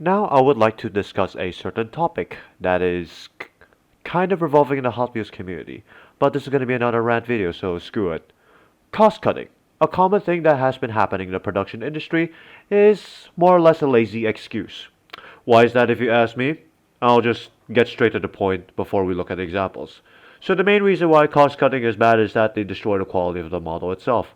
Now I would like to discuss a certain topic that is kind of revolving in the Hot Wheels community, but this is going to be another rant video, so screw it. Cost cutting. A common thing that has been happening in the production industry is more or less a lazy excuse. Why is that if you ask me? I'll just get straight to the point before we look at examples. So the main reason why cost cutting is bad is that they destroy the quality of the model itself.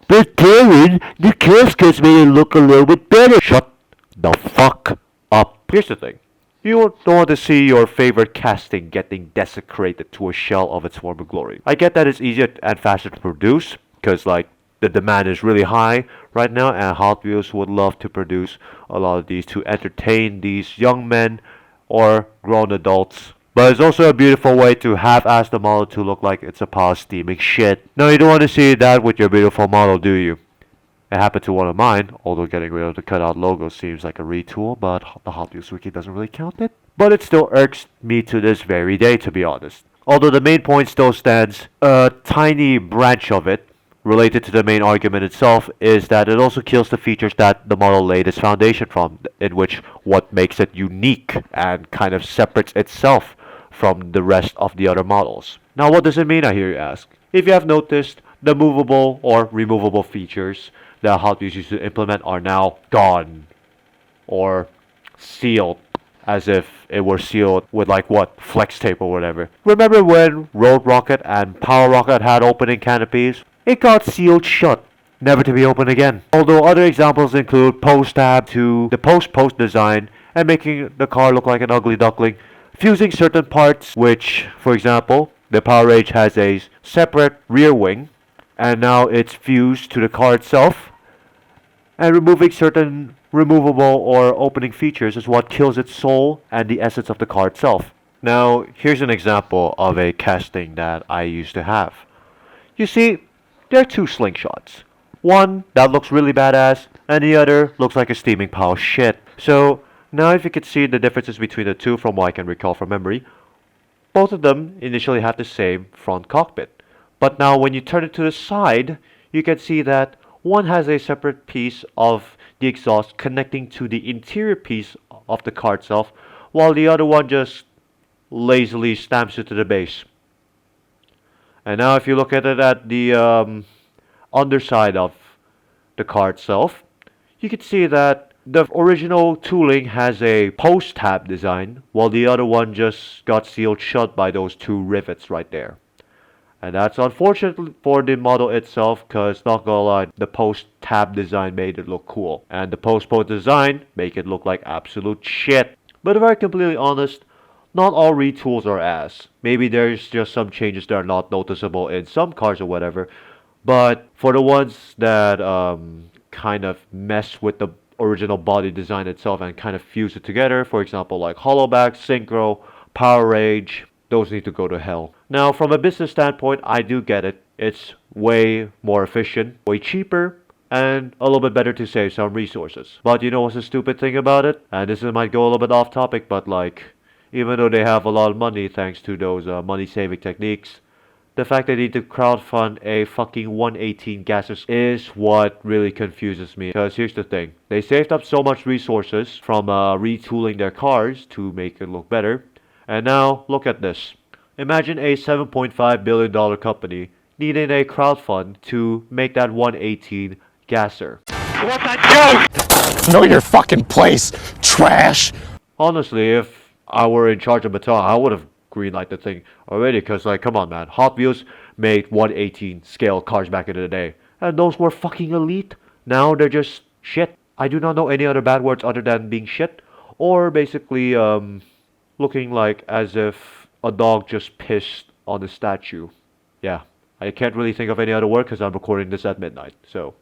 But Darren, the caskets made it look a little bit better. Shut the fuck up. Here's the thing. You don't want to see your favorite casting getting desecrated to a shell of its former glory. I get that it's easier and faster to produce, because the demand is really high right now, and Hot Wheels would love to produce a lot of these to entertain these young men or grown adults. But it's also a beautiful way to half-ass the model to look like it's a pile of steaming shit. No, you don't want to see that with your beautiful model, do you? It happened to one of mine, although getting rid of the cutout logo seems like a retool, but the Hot Wheels Wiki doesn't really count it. But it still irks me to this very day, to be honest. Although the main point still stands, a tiny branch of it, related to the main argument itself, is that it also kills the features that the model laid its foundation from, in which what makes it unique and kind of separates itself from the rest of the other models. Now what does it mean, I hear you ask? If you have noticed, the movable or removable features that Hot Wheels used to implement are now gone or sealed as if it were sealed with flex tape or whatever. Remember when Road Rocket and Power Rocket had opening canopies? It got sealed shut, never to be opened again. Although other examples include post tab to the post design and making the car look like an ugly duckling, fusing certain parts, which, for example, the Power Rage has a separate rear wing and now it's fused to the car itself, and removing certain removable or opening features is what kills its soul and the essence of the car itself. Now, here's an example of a casting that I used to have. You see, there are two slingshots. One that looks really badass, and the other looks like a steaming pile of shit. So, now if you could see the differences between the two from what I can recall from memory, both of them initially had the same front cockpit. But now when you turn it to the side, you can see that one has a separate piece of the exhaust connecting to the interior piece of the car itself, while the other one just lazily stamps it to the base. And now if you look at it at the underside of the car itself, you can see that the original tooling has a post tab design, while the other one just got sealed shut by those two rivets right there. And that's unfortunate for the model itself, because not gonna lie, the post tab design made it look cool, and the post design make it look like absolute shit. But if I'm completely honest, not all retools are ass. Maybe there's just some changes that are not noticeable in some cars or whatever, but for the ones that kind of mess with the original body design itself and kind of fuse it together, for example like Hollowback, Synchro, Power Rage, those need to go to hell. Now, from a business standpoint, I do get it. It's way more efficient, way cheaper, and a little bit better to save some resources. But you know what's the stupid thing about it? And this might go a little bit off topic, but even though they have a lot of money thanks to those money saving techniques, the fact they need to crowdfund a fucking 118 gases is what really confuses me. Because here's the thing. They saved up so much resources from retooling their cars to make it look better. And now, look at this. Imagine a $7.5 billion company needing a crowdfund to make that 118 gasser. What's that? Know your fucking place, trash! Honestly, if I were in charge of Mattel, I would have greenlighted the thing already, because come on man, Hot Wheels made 118 scale cars back in the day, and those were fucking elite. Now they're just shit. I do not know any other bad words other than being shit, or basically looking like as if a dog just pissed on a statue. Yeah, I can't really think of any other word because I'm recording this at midnight, so